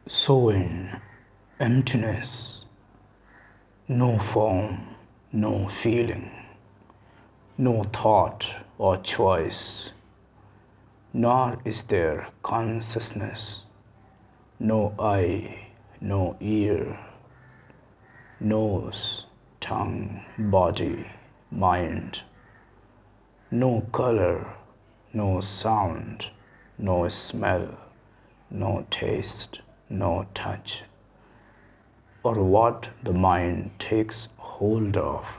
So in emptiness, no form, no feeling, no thought or choice, nor is there consciousness, no eye, no ear, nose, tongue, body, mind, no color, no sound, no smell, no taste, no touch, or what the mind takes hold of,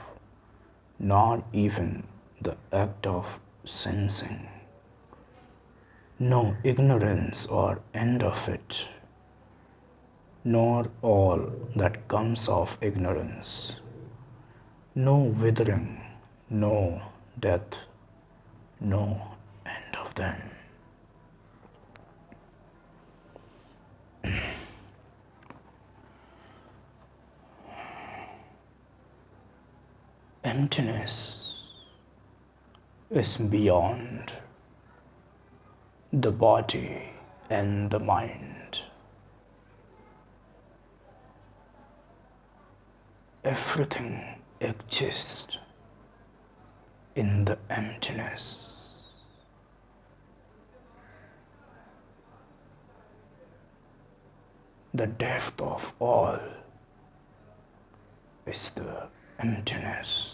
not even the act of sensing. No ignorance or end of it, nor all that comes of ignorance. No withering, no death, no end of them. Emptiness is beyond the body and the mind. Everything exists in the emptiness. The depth of all is the emptiness.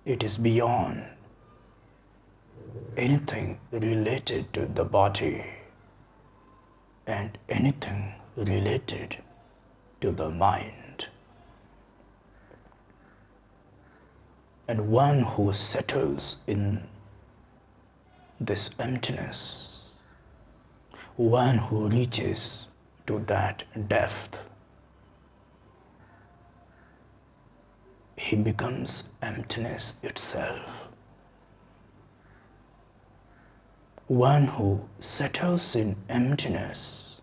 It is beyond anything related to the body and anything related to the mind. And one who settles in this emptiness, one who reaches to that depth, he becomes emptiness itself. One who settles in emptiness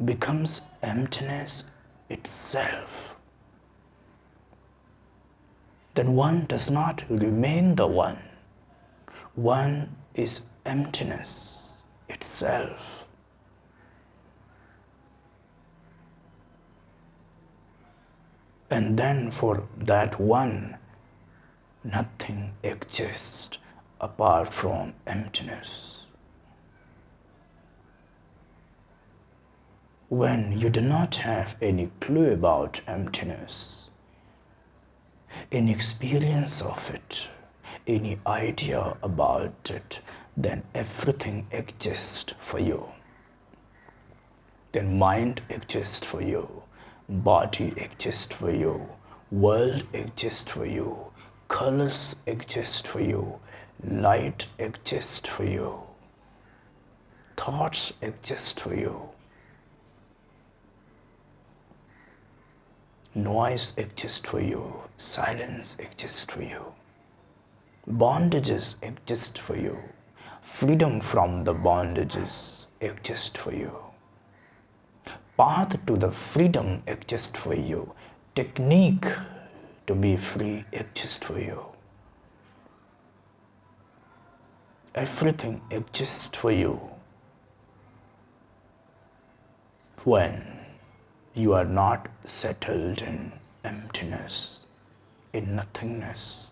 becomes emptiness itself. Then one does not remain the one. One is emptiness itself. And then for that one, nothing exists apart from emptiness. When you do not have any clue about emptiness, any experience of it, any idea about it, then everything exists for you. Then mind exists for you, body exists for you, world exists for you, colors exist for you, light exists for you, thoughts exist for you, noise exists for you, silence exists for you, bondages exist for you, freedom from the bondages exist for you, path to the freedom exists for you, technique to be free exists for you. Everything exists for you when you are not settled in emptiness, in nothingness,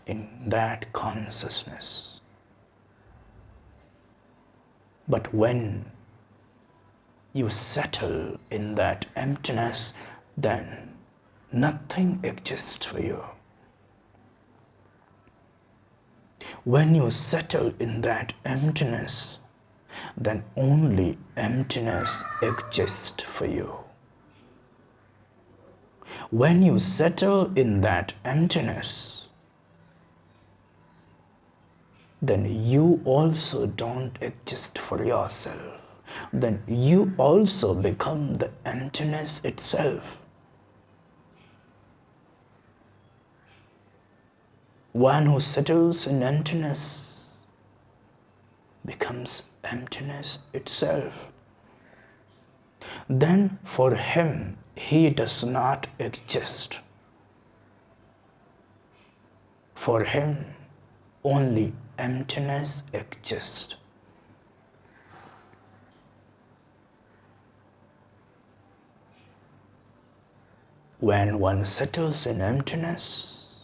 in that consciousness. But when you settle in that emptiness, then nothing exists for you. When you settle in that emptiness, then only emptiness exists for you. When you settle in that emptiness, then you also don't exist for yourself. Then you also become the emptiness itself. One who settles in emptiness becomes emptiness itself. Then for him, he does not exist. For him, only emptiness exists. When one settles in emptiness,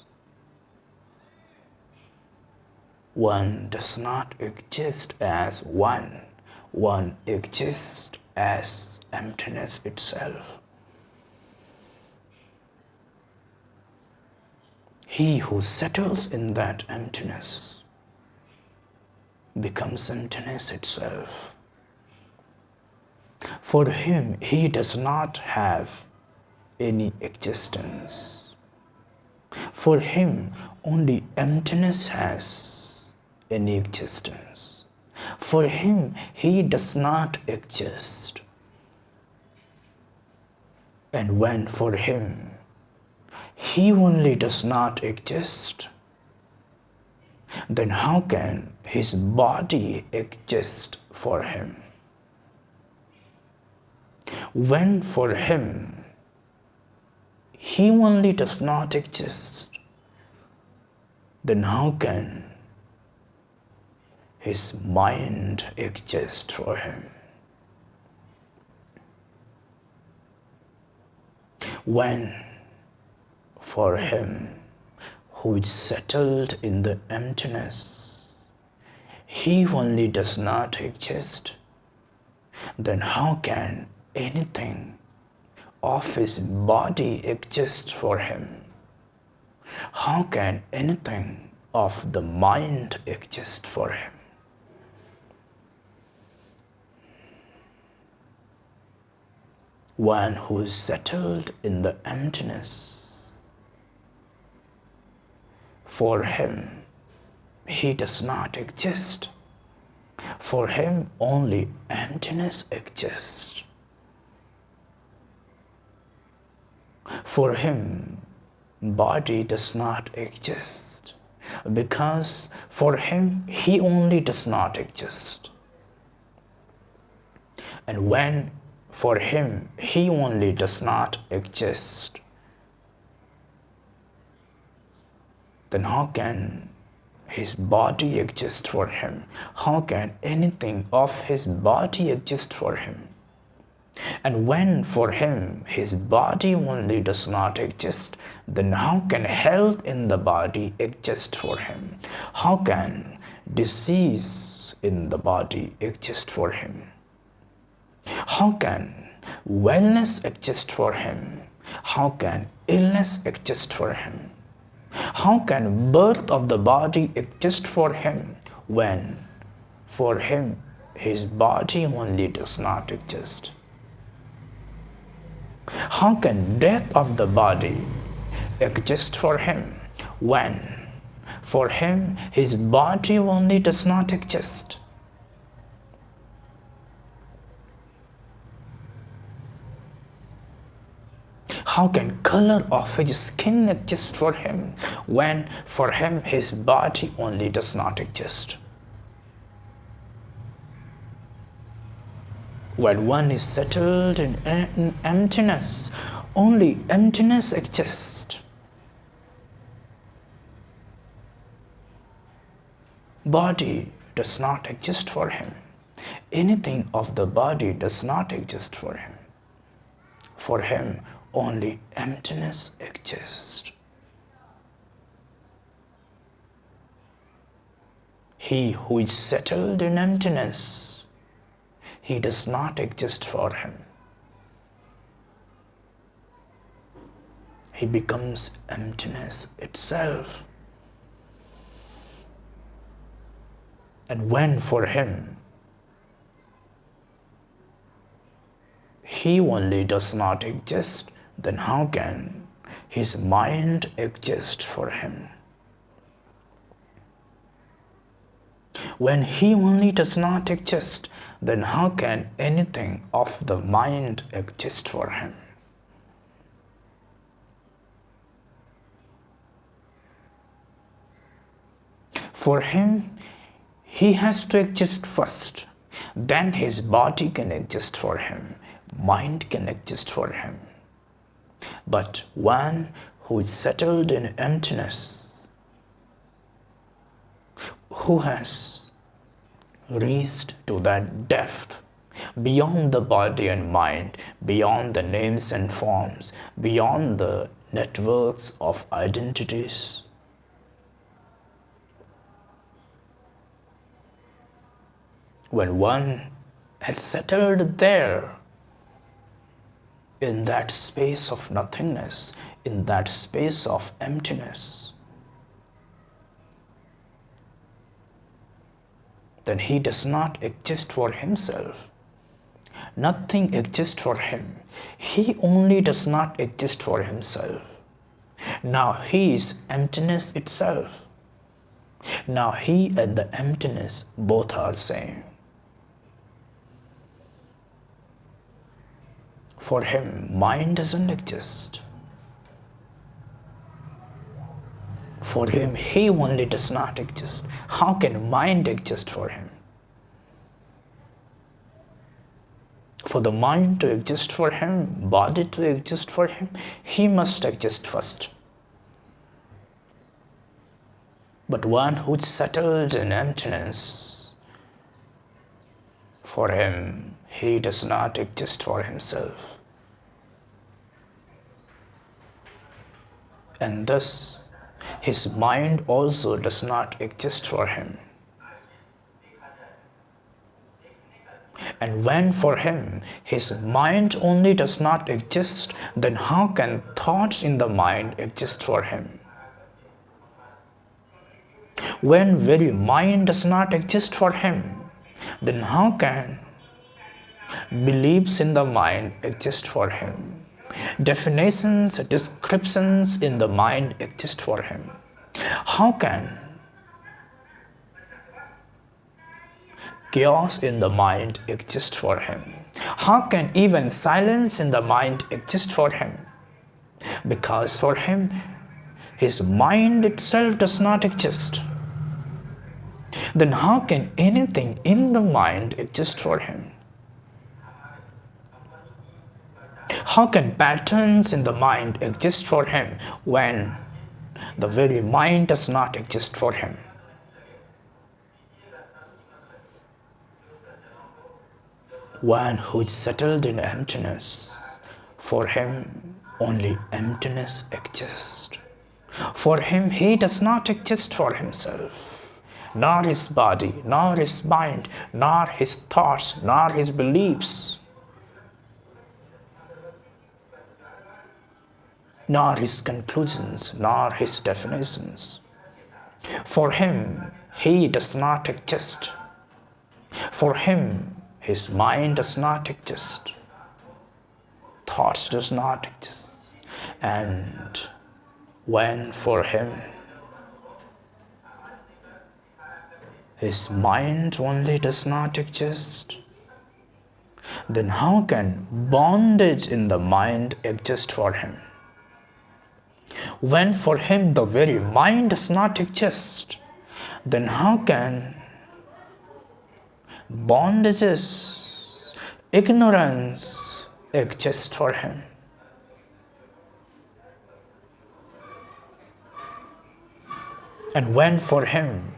one does not exist as one exists as emptiness itself. He who settles in that emptiness becomes emptiness itself. For him, he does not have any existence. For him, only emptiness has any existence. For him, he does not exist. And when for him, he only does not exist, then how can his body exist for him? When for him, he only does not exist, then how can his mind exist for him? When for him who is settled in the emptiness, he only does not exist, then how can anything of his body exist for him? How can anything of the mind exist for him? One who is settled in the emptiness, for him, he does not exist. For him, only emptiness exists. For him, body does not exist, because for him, he only does not exist. And when for him, he only does not exist, then how can his body exist for him? How can anything of his body exist for him? And when for him his body only does not exist, then how can health in the body exist for him? How can disease in the body exist for him? How can wellness exist for him? How can illness exist for him? How can birth of the body exist for him when for him his body only does not exist? How can death of the body exist for him when for him his body only does not exist? How can color of his skin exist for him when for him his body only does not exist? When one is settled in emptiness, only emptiness exists. Body does not exist for him. Anything of the body does not exist for him. For him, only emptiness exists. He who is settled in emptiness, he does not exist for him. He becomes emptiness itself. And when for him, he only does not exist, then how can his mind exist for him? When he only does not exist, then how can anything of the mind exist for him? For him, he has to exist first. Then his body can exist for him. Mind can exist for him. But one who is settled in emptiness, who has reached to that depth, beyond the body and mind, beyond the names and forms, beyond the networks of identities. When one has settled there, in that space of nothingness, in that space of emptiness, then he does not exist for himself. Nothing exists for him. He only does not exist for himself. Now he is emptiness itself. Now he and the emptiness both are same. For him, mind doesn't exist. For him, he only does not exist. How can mind exist for him? For the mind to exist for him, body to exist for him, he must exist first. But one who's settled in emptiness, for him, he does not exist for himself. And thus, his mind also does not exist for him. And when for him, his mind only does not exist, then how can thoughts in the mind exist for him? When very mind does not exist for him, then how can beliefs in the mind exist for him? Definitions, descriptions in the mind exist for him. How can chaos in the mind exist for him? How can even silence in the mind exist for him? Because for him, his mind itself does not exist. Then how can anything in the mind exist for him? How can patterns in the mind exist for him when the very mind does not exist for him? One who is settled in emptiness, for him only emptiness exists. For him, he does not exist for himself, nor his body, nor his mind, nor his thoughts, nor his beliefs, nor his conclusions, nor his definitions. For him, he does not exist. For him, his mind does not exist. Thoughts does not exist. And when for him, his mind only does not exist, then how can bondage in the mind exist for him? When for him the very mind does not exist, then how can bondages, ignorance exist for him? And when for him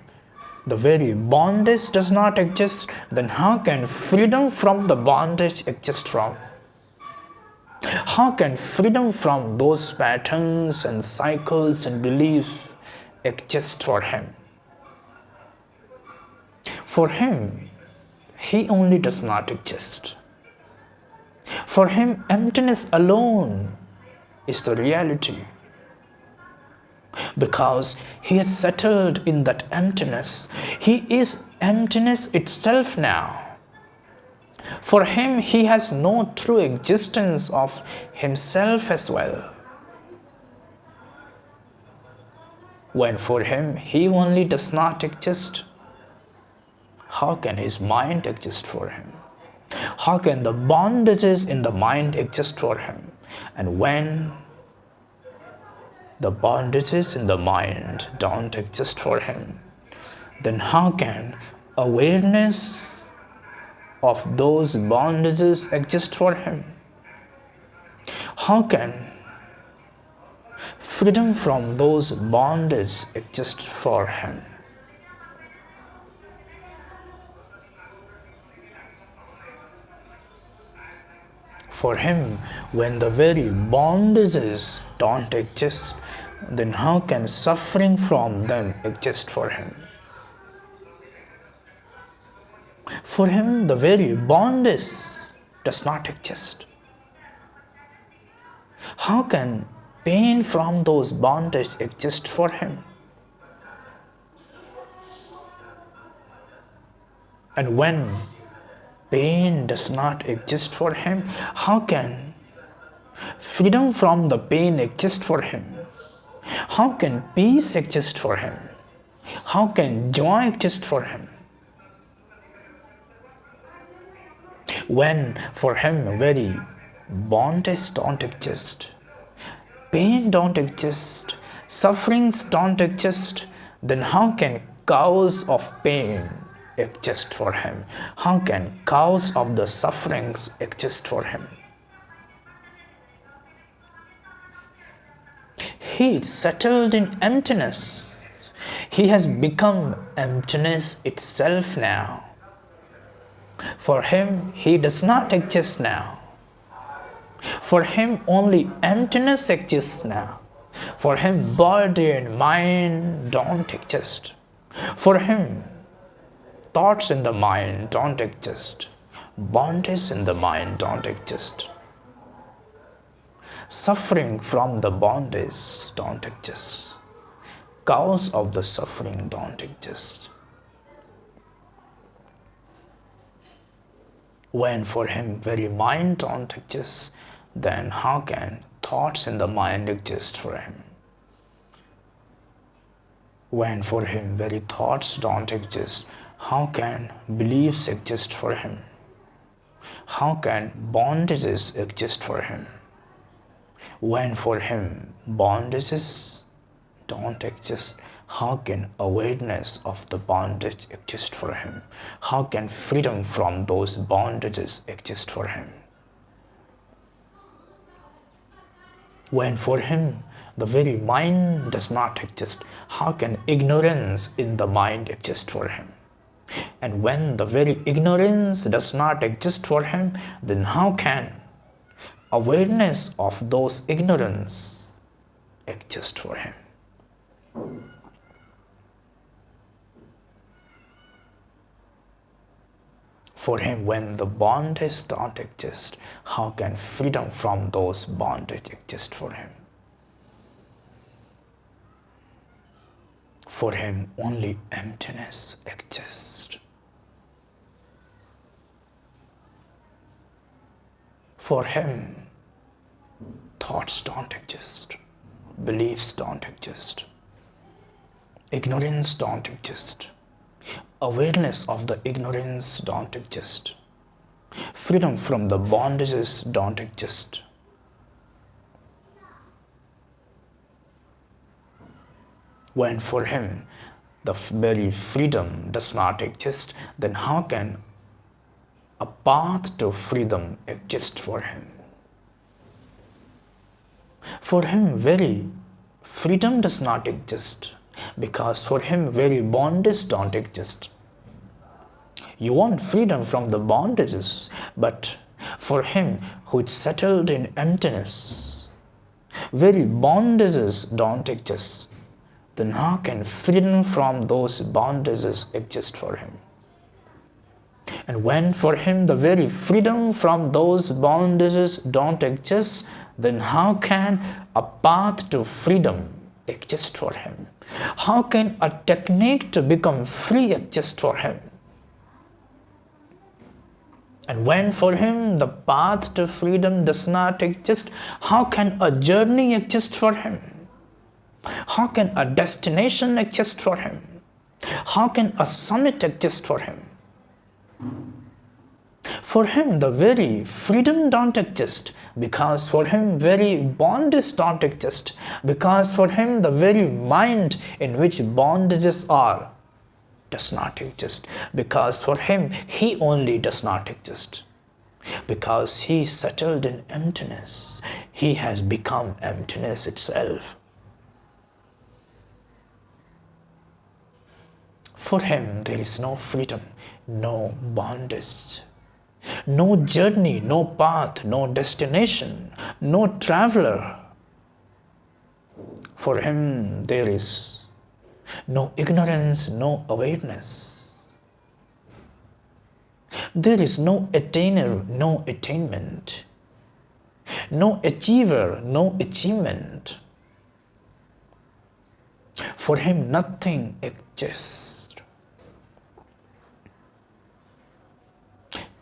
the very bondage does not exist, then how can freedom from the bondage exist from? How can freedom from those patterns and cycles and beliefs exist for him? For him, he only does not exist. For him, emptiness alone is the reality. Because he has settled in that emptiness. He is emptiness itself now. For him, he has no true existence of himself as well. When for him, he only does not exist, how can his mind exist for him? How can the bondages in the mind exist for him? And when the bondages in the mind don't exist for him, then how can awareness of those bondages exist for him? How can freedom from those bondages exist for him? For him, when the very bondages don't exist, then how can suffering from them exist for him? For him, the very bondage does not exist. How can pain from those bondage exist for him? And when pain does not exist for him, how can freedom from the pain exist for him? How can peace exist for him? How can joy exist for him? When for him very bondage don't exist, pain don't exist, sufferings don't exist, then how can cause of pain exist for him? How can cause of the sufferings exist for him? He is settled in emptiness. He has become emptiness itself now. For him, he does not exist now. For him, only emptiness exists now. For him, body and mind don't exist. For him, thoughts in the mind don't exist. Bondage in the mind don't exist. Suffering from the bondage don't exist. Cause of the suffering don't exist. When for him very mind don't exist, then how can thoughts in the mind exist for him? When for him very thoughts don't exist, how can beliefs exist for him? How can bondages exist for him? When for him bondages don't exist, how can awareness of the bondage exist for him? How can freedom from those bondages exist for him? When for him the very mind does not exist, how can ignorance in the mind exist for him? And when the very ignorance does not exist for him, then how can awareness of those ignorance exist for him? For him, when the bondage don't exist, how can freedom from those bondage exist for him? For him, only emptiness exists. For him, thoughts don't exist, beliefs don't exist, ignorance don't exist, awareness of the ignorance don't exist, freedom from the bondages don't exist. When for him the very freedom does not exist, then how can a path to freedom exist for him? For him, very freedom does not exist, because for him, very bondages don't exist. You want freedom from the bondages, but for him who is settled in emptiness, very bondages don't exist. Then how can freedom from those bondages exist for him? And when for him the very freedom from those bondages don't exist, then how can a path to freedom exist for him? How can a technique to become free exist for him? And when for him the path to freedom does not exist, how can a journey exist for him? How can a destination exist for him? How can a summit exist for him? For him, the very freedom don't exist, because for him, very bondages don't exist, because for him, the very mind in which bondages are does not exist, because for him, he only does not exist, because he is settled in emptiness. He has become emptiness itself. For him, there is no freedom, no bondage. No journey, no path, no destination, no traveler. For him there is no ignorance, no awareness. There is no attainer, no attainment. No achiever, no achievement. For him nothing exists.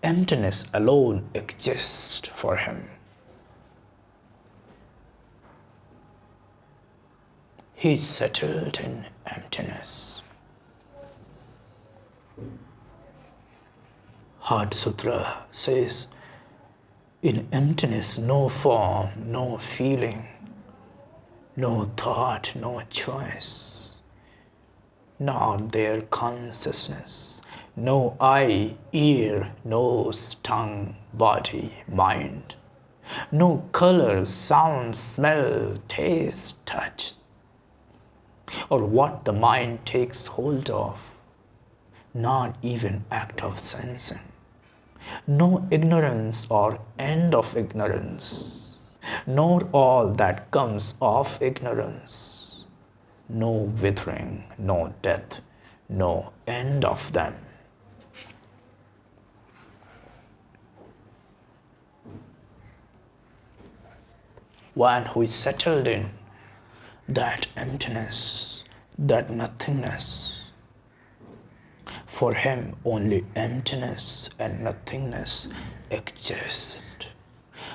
Emptiness alone exists for him. He is settled in emptiness. Heart Sutra says, in emptiness, no form, no feeling, no thought, no choice, nor their consciousness, no eye, ear, nose, tongue, body, mind, no color, sound, smell, taste, touch, or what the mind takes hold of, not even act of sensing. No ignorance or end of ignorance, nor all that comes of ignorance. No withering, no death, no end of them. One who is settled in that emptiness, that nothingness, for him only emptiness and nothingness exist.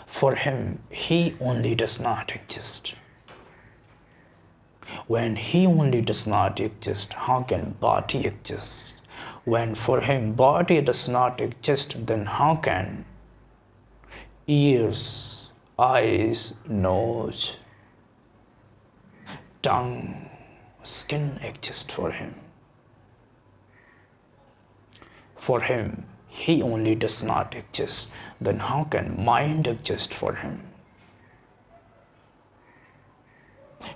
For him, he only does not exist. When he only does not exist, how can body exist? When for him body does not exist, then how can ears, eyes, nose, tongue, skin exist for him? For him, he only does not exist, then how can mind exist for him?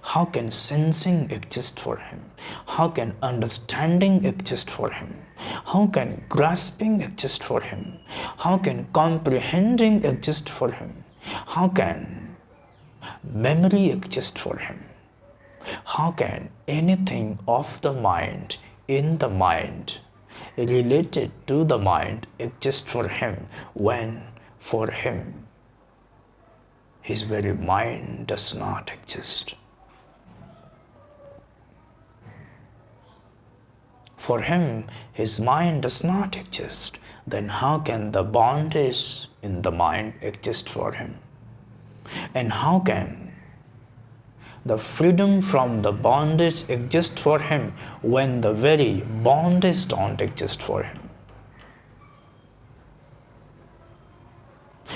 How can sensing exist for him? How can understanding exist for him? How can grasping exist for him? How can comprehending exist for him? How can memory exist for him? How can anything of the mind, in the mind, related to the mind exist for him when for him his very mind does not exist? For him his mind does not exist, then how can the bondage in the mind exist for him? And how can the freedom from the bondage exist for him when the very bondage don't exist for him?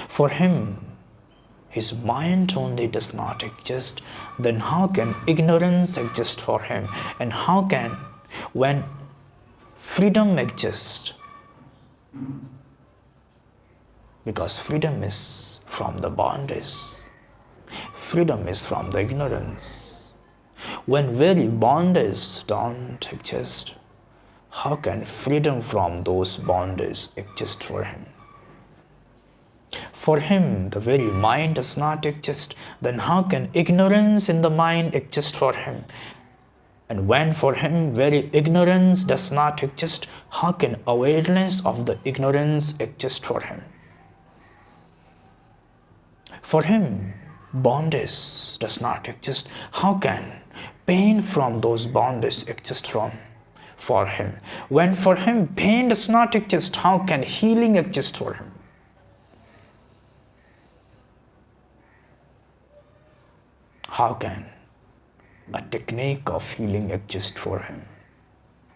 For him, his mind only does not exist, then how can ignorance exist for him? And how can, when freedom exists, because freedom is from the bondage, freedom is from the ignorance. When very bondage don't exist, how can freedom from those bondages exist for him? For him, the very mind does not exist, then how can ignorance in the mind exist for him? And when for him very ignorance does not exist, how can awareness of the ignorance exist for him? For him, bondage does not exist. How can pain from those bondages exist for him? When for him pain does not exist, how can healing exist for him? How can a technique of healing exist for him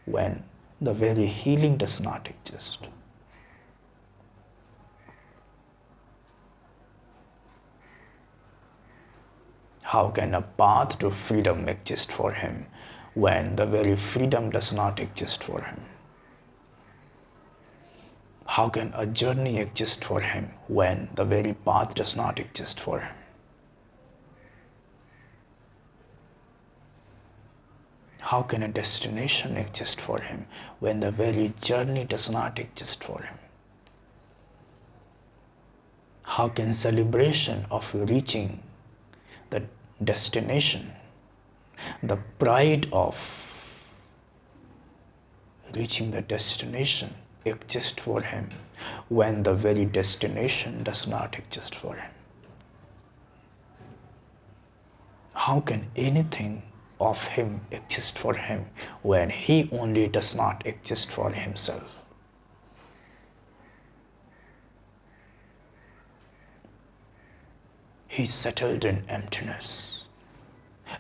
when the very healing does not exist? How can a path to freedom exist for him when the very freedom does not exist for him? How can a journey exist for him when the very path does not exist for him? How can a destination exist for him when the very journey does not exist for him? How can celebration of reaching the destination, the pride of reaching the destination exist for him when the very destination does not exist for him? How can anything of him exist for him when he only does not exist for himself? He is settled in emptiness.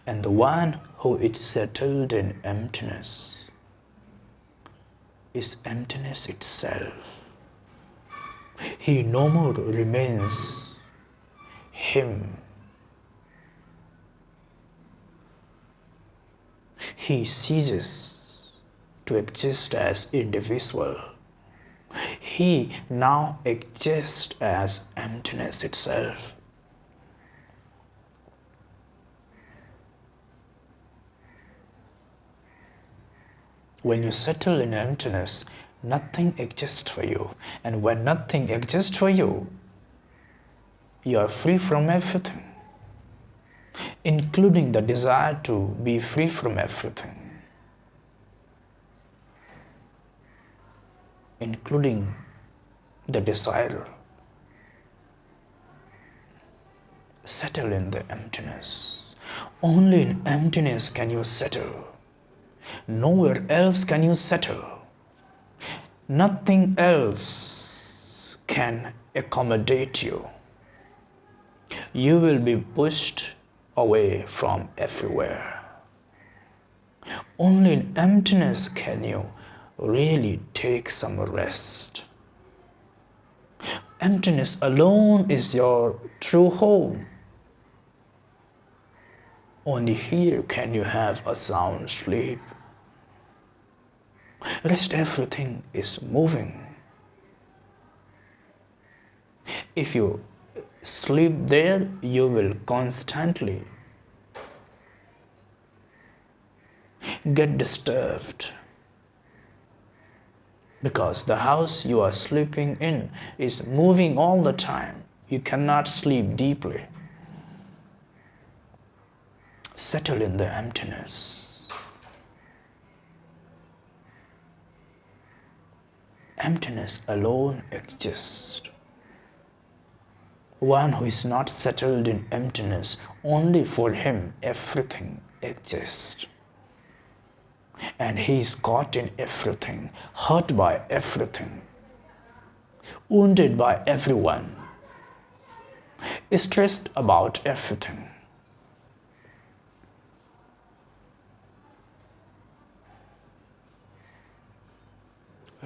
And the one who is settled in emptiness is emptiness itself. He no more remains him. He ceases to exist as individual. He now exists as emptiness itself. When you settle in emptiness, nothing exists for you. And when nothing exists for you, you are free from everything, including the desire to be free from everything, including the desire. Settle in the emptiness. Only in emptiness can you settle. Nowhere else can you settle. Nothing else can accommodate you. You will be pushed away from everywhere. Only in emptiness can you really take some rest. Emptiness alone is your true home. Only here can you have a sound sleep. Rest everything is moving. If you sleep there, you will constantly get disturbed, because the house you are sleeping in is moving all the time. You cannot sleep deeply. Settle in the emptiness. Emptiness alone exists. One who is not settled in emptiness, only for him everything exists. And he is caught in everything, hurt by everything, wounded by everyone, stressed about everything.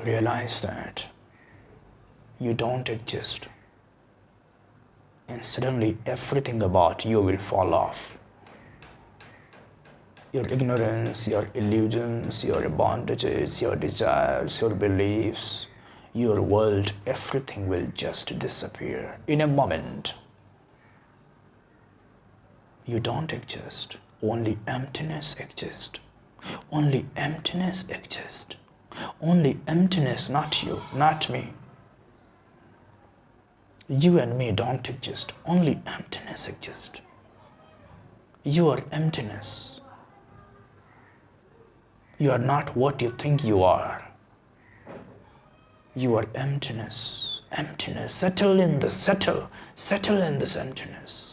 Realize that you don't exist, and suddenly everything about you will fall off. Your ignorance, your illusions, your bondages, your desires, your beliefs, your world, everything will just disappear in a moment. You don't exist. Only emptiness exists. Only emptiness exists. Only emptiness, not you, not me. You and me don't exist. Only emptiness exists. You are emptiness. You are not what you think you are. You are emptiness. Emptiness. Settle in this emptiness.